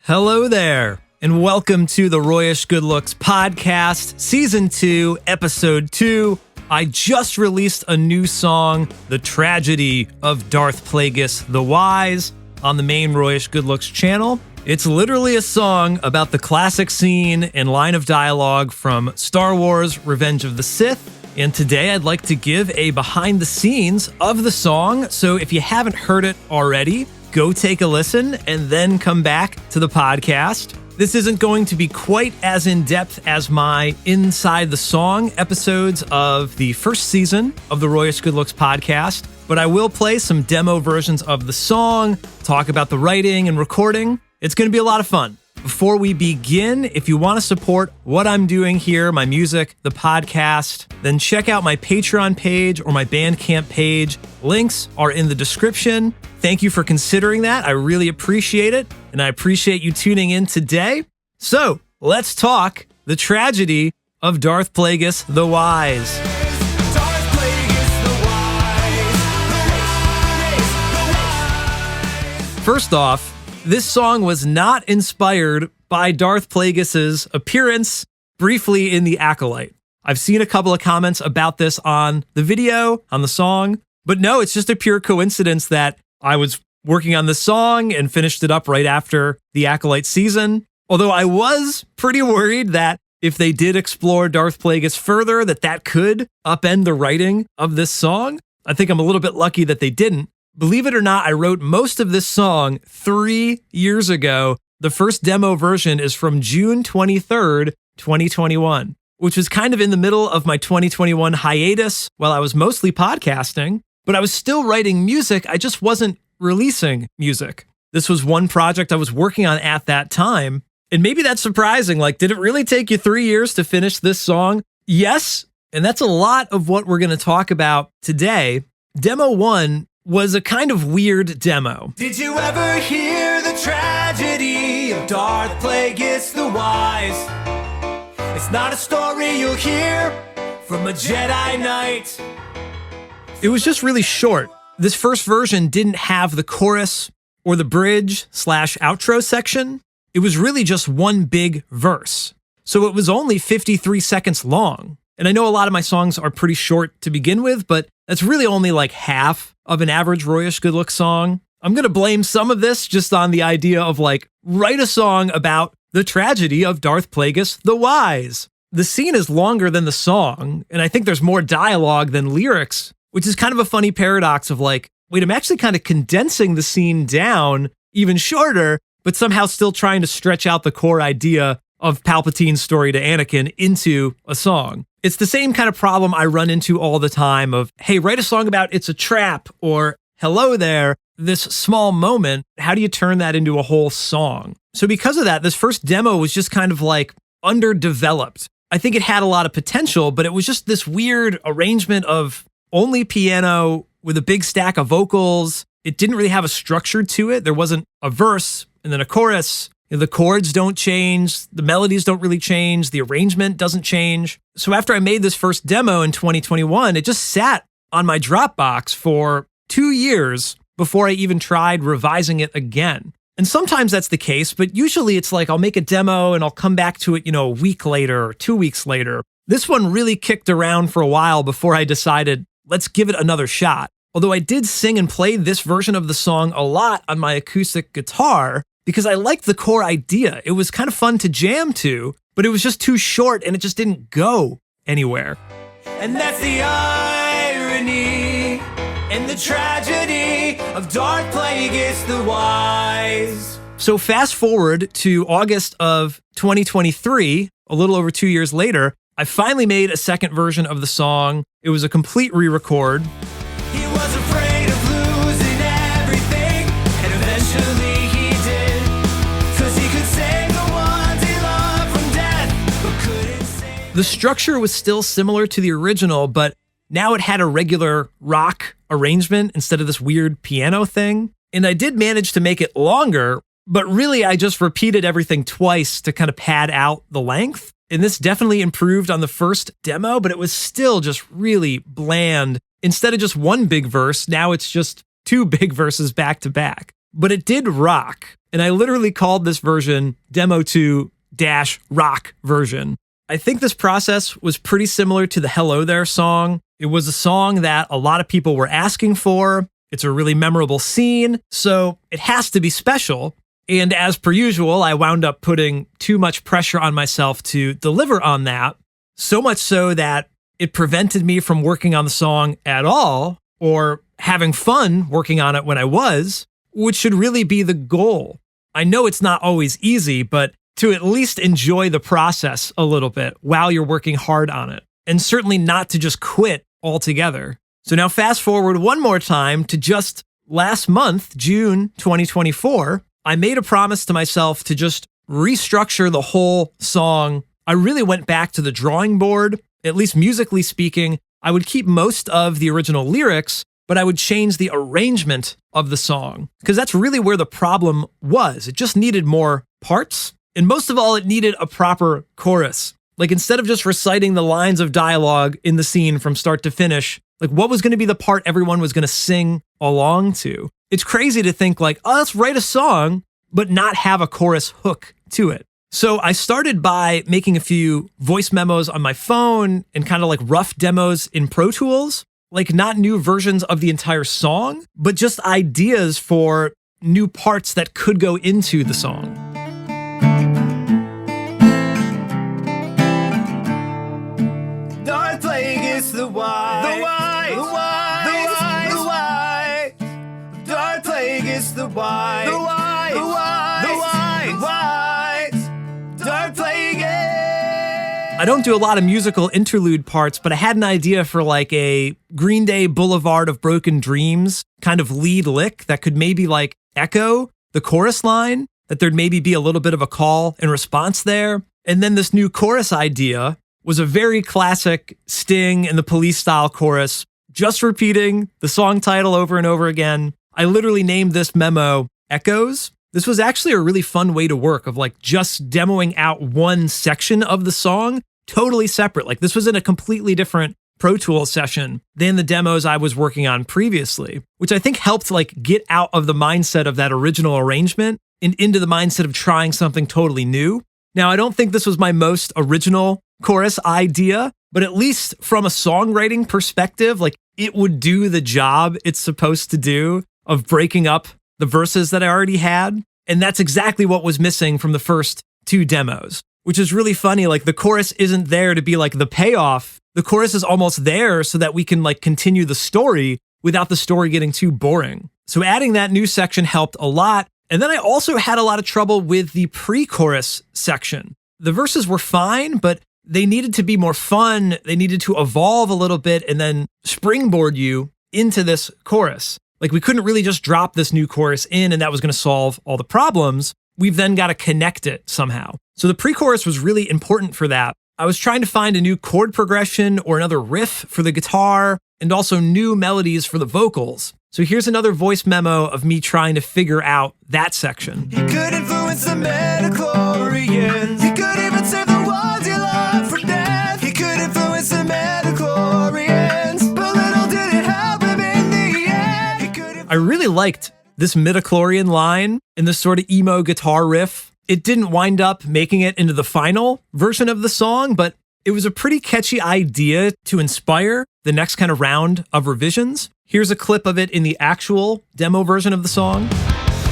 Hello there, and welcome to the Royish Good Looks Podcast, Season 2, Episode 2. I just released a new song, The Tragedy of Darth Plagueis the Wise, on the main Royish Good Looks channel. It's literally a song about the classic scene and line of dialogue from Star Wars Revenge of the Sith. And today I'd like to give a behind the scenes of the song, so if you haven't heard it already, go take a listen and then come back to the podcast. This isn't going to be quite as in-depth as my Inside the Song episodes of the first season of the Royish Good Looks podcast, but I will play some demo versions of the song, talk about the writing and recording. It's going to be a lot of fun. Before we begin, if you want to support what I'm doing here, my music, the podcast, then check out my Patreon page or my Bandcamp page. Links are in the description. Thank you for considering that. I really appreciate it, and I appreciate you tuning in today. So, let's talk the tragedy of Darth Plagueis the Wise. First off, this song was not inspired by Darth Plagueis' appearance briefly in the Acolyte. I've seen a couple of comments about this on the video, on the song, but no, it's just a pure coincidence that I was working on this song and finished it up right after the Acolyte season. Although I was pretty worried that if they did explore Darth Plagueis further, that could upend the writing of this song. I think I'm a little bit lucky that they didn't. Believe it or not, I wrote most of this song 3 years ago. The first demo version is from June 23rd, 2021, which was kind of in the middle of my 2021 hiatus while I was mostly podcasting, but I was still writing music. I just wasn't releasing music. This was one project I was working on at that time. And maybe that's surprising. Like, did it really take you 3 years to finish this song? Yes. And that's a lot of what we're going to talk about today. Demo 1 was a kind of weird demo. Did you ever hear the tragedy of Darth Plagueis the Wise? It's not a story you'll hear from a Jedi Knight. It was just really short. This first version didn't have the chorus or the bridge/outro section. It was really just one big verse. So it was only 53 seconds long. And I know a lot of my songs are pretty short to begin with, but that's really only like half of an average Royish Good Look song. I'm going to blame some of this just on the idea of like, write a song about the tragedy of Darth Plagueis the Wise. The scene is longer than the song, and I think there's more dialogue than lyrics, which is kind of a funny paradox of like, wait, I'm actually kind of condensing the scene down even shorter, but somehow still trying to stretch out the core idea of Palpatine's story to Anakin into a song. It's the same kind of problem I run into all the time of, hey, write a song about it's a trap or hello there, this small moment. How do you turn that into a whole song? So because of that, this first demo was just kind of like underdeveloped. I think it had a lot of potential, but it was just this weird arrangement of only piano with a big stack of vocals. It didn't really have a structure to it. There wasn't a verse and then a chorus. The chords don't change, the melodies don't really change, the arrangement doesn't change. So after I made this first demo in 2021, it just sat on my Dropbox for 2 years before I even tried revising it again. And sometimes that's the case, but usually it's like I'll make a demo and I'll come back to it, a week later or 2 weeks later. This one really kicked around for a while before I decided, let's give it another shot. Although I did sing and play this version of the song a lot on my acoustic guitar, because I liked the core idea. It was kind of fun to jam to, but it was just too short and it just didn't go anywhere. And that's the irony and the tragedy of Darth Plagueis the Wise. So fast forward to August of 2023, a little over 2 years later, I finally made a second version of the song. It was a complete re-record. He was afraid of losing everything, and eventually the structure was still similar to the original, but now it had a regular rock arrangement instead of this weird piano thing. And I did manage to make it longer, but really I just repeated everything twice to kind of pad out the length. And this definitely improved on the first demo, but it was still just really bland. Instead of just one big verse, now it's just 2 big verses back to back. but it did rock. And I literally called this version Demo 2-Rock version. I think this process was pretty similar to the Hello There song. It was a song that a lot of people were asking for. It's a really memorable scene, so it has to be special. And as per usual, I wound up putting too much pressure on myself to deliver on that, so much so that it prevented me from working on the song at all or having fun working on it when I was, which should really be the goal. I know it's not always easy, but to at least enjoy the process a little bit while you're working hard on it, and certainly not to just quit altogether. So now fast forward one more time to just last month, June 2024, I made a promise to myself to just restructure the whole song. I really went back to the drawing board, at least musically speaking. I would keep most of the original lyrics, but I would change the arrangement of the song, because that's really where the problem was. It just needed more parts. And most of all, it needed a proper chorus. Like, instead of just reciting the lines of dialogue in the scene from start to finish, like, what was going to be the part everyone was going to sing along to? It's crazy to think like, oh, let's write a song, but not have a chorus hook to it. So I started by making a few voice memos on my phone and kind of like rough demos in Pro Tools, like not new versions of the entire song, but just ideas for new parts that could go into the song. Darth Plagueis, the white, the white, the white, the white, the white. Darth Plagueis, the white, the white, the white, the white, the white. Darth Plagueis. I don't do a lot of musical interlude parts, but I had an idea for like a Green Day Boulevard of Broken Dreams kind of lead lick that could maybe like echo the chorus line, that there'd maybe be a little bit of a call and response there. And then this new chorus idea was a very classic Sting and the Police style chorus, just repeating the song title over and over again. I literally named this memo Echoes. This was actually a really fun way to work, of like just demoing out one section of the song totally separate. Like, this was in a completely different Pro Tools session than the demos I was working on previously, which I think helped like get out of the mindset of that original arrangement and into the mindset of trying something totally new. Now, I don't think this was my most original chorus idea, but at least from a songwriting perspective, like, it would do the job it's supposed to do of breaking up the verses that I already had. And that's exactly what was missing from the first two demos, which is really funny. Like, the chorus isn't there to be like the payoff. The chorus is almost there so that we can like continue the story without the story getting too boring. So adding that new section helped a lot. And then I also had a lot of trouble with the pre-chorus section. The verses were fine, but they needed to be more fun. They needed to evolve a little bit and then springboard you into this chorus. Like, we couldn't really just drop this new chorus in and that was going to solve all the problems. We've then got to connect it somehow. So the pre-chorus was really important for that. I was trying to find a new chord progression or another riff for the guitar, and also new melodies for the vocals. So here's another voice memo of me trying to figure out that section. He could influence the midichlorians. He could even save the ones you love from death. He could influence the midichlorians, but little did it help him in the end. I really liked this midichlorian line and this sort of emo guitar riff. It didn't wind up making it into the final version of the song, but it was a pretty catchy idea to inspire the next kind of round of revisions. Here's a clip of it in the actual demo version of the song.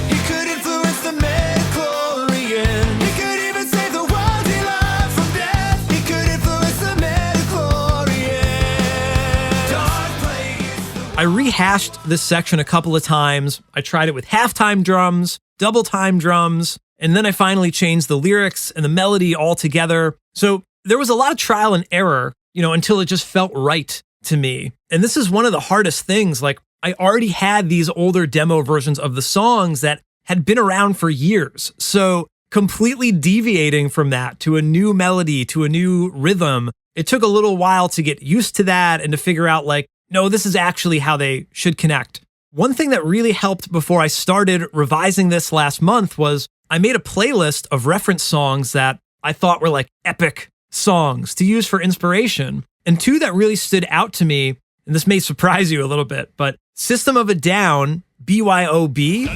He could influence the midichlorians. He could even save the ones he loved from death. He could influence the midichlorians. Darth Plagueis. I rehashed this section a couple of times. I tried it with halftime drums, double time drums, and then I finally changed the lyrics and the melody all together. So there was a lot of trial and error, until it just felt right to me. And this is one of the hardest things. Like, I already had these older demo versions of the songs that had been around for years. So completely deviating from that to a new melody, to a new rhythm, it took a little while to get used to that and to figure out like, no, this is actually how they should connect. One thing that really helped before I started revising this last month was I made a playlist of reference songs that I thought were like epic songs to use for inspiration. And two that really stood out to me, and this may surprise you a little bit, but System of a Down, BYOB.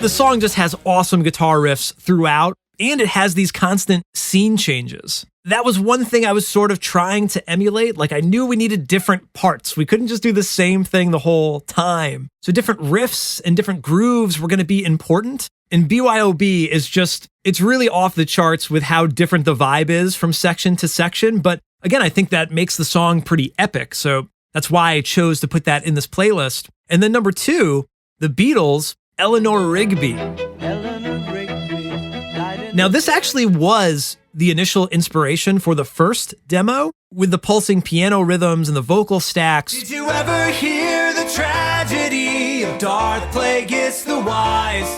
The song just has awesome guitar riffs throughout, and it has these constant scene changes. That was one thing I was sort of trying to emulate. Like, I knew we needed different parts. We couldn't just do the same thing the whole time. So different riffs and different grooves were going to be important. And BYOB is just, it's really off the charts with how different the vibe is from section to section. But again, I think that makes the song pretty epic. So that's why I chose to put that in this playlist. And then number 2, the Beatles, Eleanor Rigby. Now, this actually was the initial inspiration for the first demo, with the pulsing piano rhythms and the vocal stacks. Did you ever hear the tragedy of Darth Plagueis the Wise?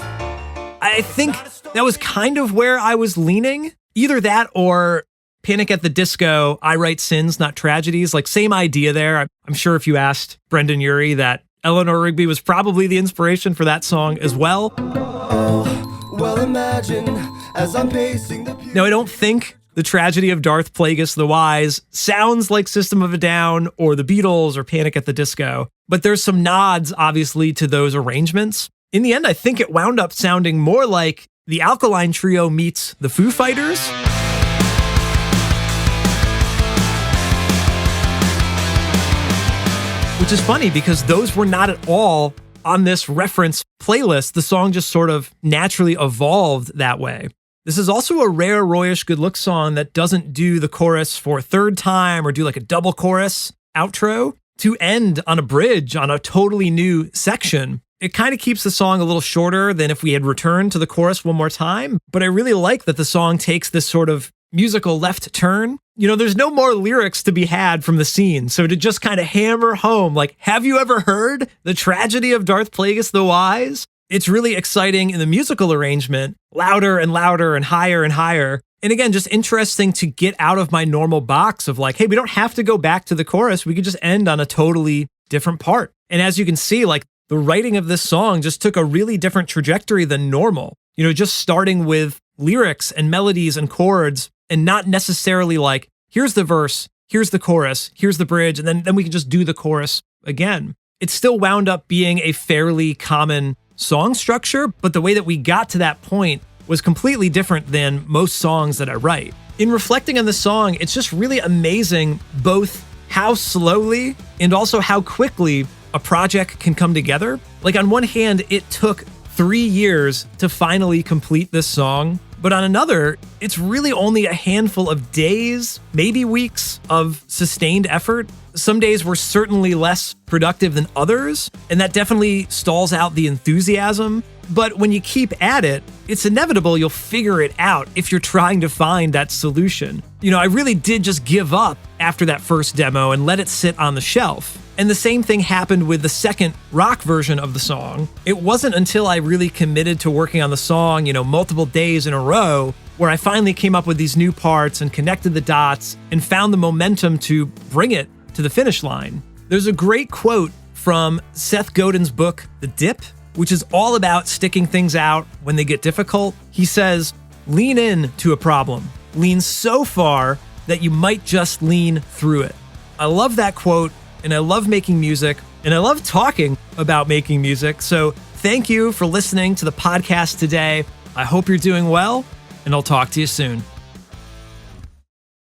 I think that was kind of where I was leaning. Either that or Panic at the Disco, I Write Sins, Not Tragedies. Like, same idea there. I'm sure if you asked Brendan Urie, that Eleanor Rigby was probably the inspiration for that song as well. Oh, well, imagine as I'm pacing the pew. Now, I don't think the tragedy of Darth Plagueis the Wise sounds like System of a Down or the Beatles or Panic at the Disco, but there's some nods, obviously, to those arrangements. In the end, I think it wound up sounding more like the Alkaline Trio meets the Foo Fighters. Which is funny because those were not at all on this reference playlist. The song just sort of naturally evolved that way. This is also a rare Royish Good Look song that doesn't do the chorus for a third time or do like a double chorus outro to end on a bridge on a totally new section. It kind of keeps the song a little shorter than if we had returned to the chorus one more time, but I really like that the song takes this sort of musical left turn. You know, there's no more lyrics to be had from the scene, so to just kind of hammer home, like, have you ever heard the tragedy of Darth Plagueis the Wise? It's really exciting in the musical arrangement, louder and louder and higher and higher. And again, just interesting to get out of my normal box of like, hey, we don't have to go back to the chorus. We could just end on a totally different part. And as you can see, like, the writing of this song just took a really different trajectory than normal. You know, just starting with lyrics and melodies and chords and not necessarily like, here's the verse, here's the chorus, here's the bridge, and then we can just do the chorus again. It still wound up being a fairly common song structure, but the way that we got to that point was completely different than most songs that I write. In reflecting on the song, it's just really amazing both how slowly and also how quickly a project can come together. Like, on one hand, it took 3 years to finally complete this song, but on another, it's really only a handful of days, maybe weeks of sustained effort. Some days were certainly less productive than others, and that definitely stalls out the enthusiasm. But when you keep at it, it's inevitable you'll figure it out if you're trying to find that solution. You know, I really did just give up after that first demo and let it sit on the shelf. And the same thing happened with the second rock version of the song. It wasn't until I really committed to working on the song, you know, multiple days in a row, where I finally came up with these new parts and connected the dots and found the momentum to bring it to the finish line. There's a great quote from Seth Godin's book, The Dip, which is all about sticking things out when they get difficult. He says, lean in to a problem. Lean so far that you might just lean through it. I love that quote, and I love making music, and I love talking about making music. So thank you for listening to the podcast today. I hope you're doing well, and I'll talk to you soon.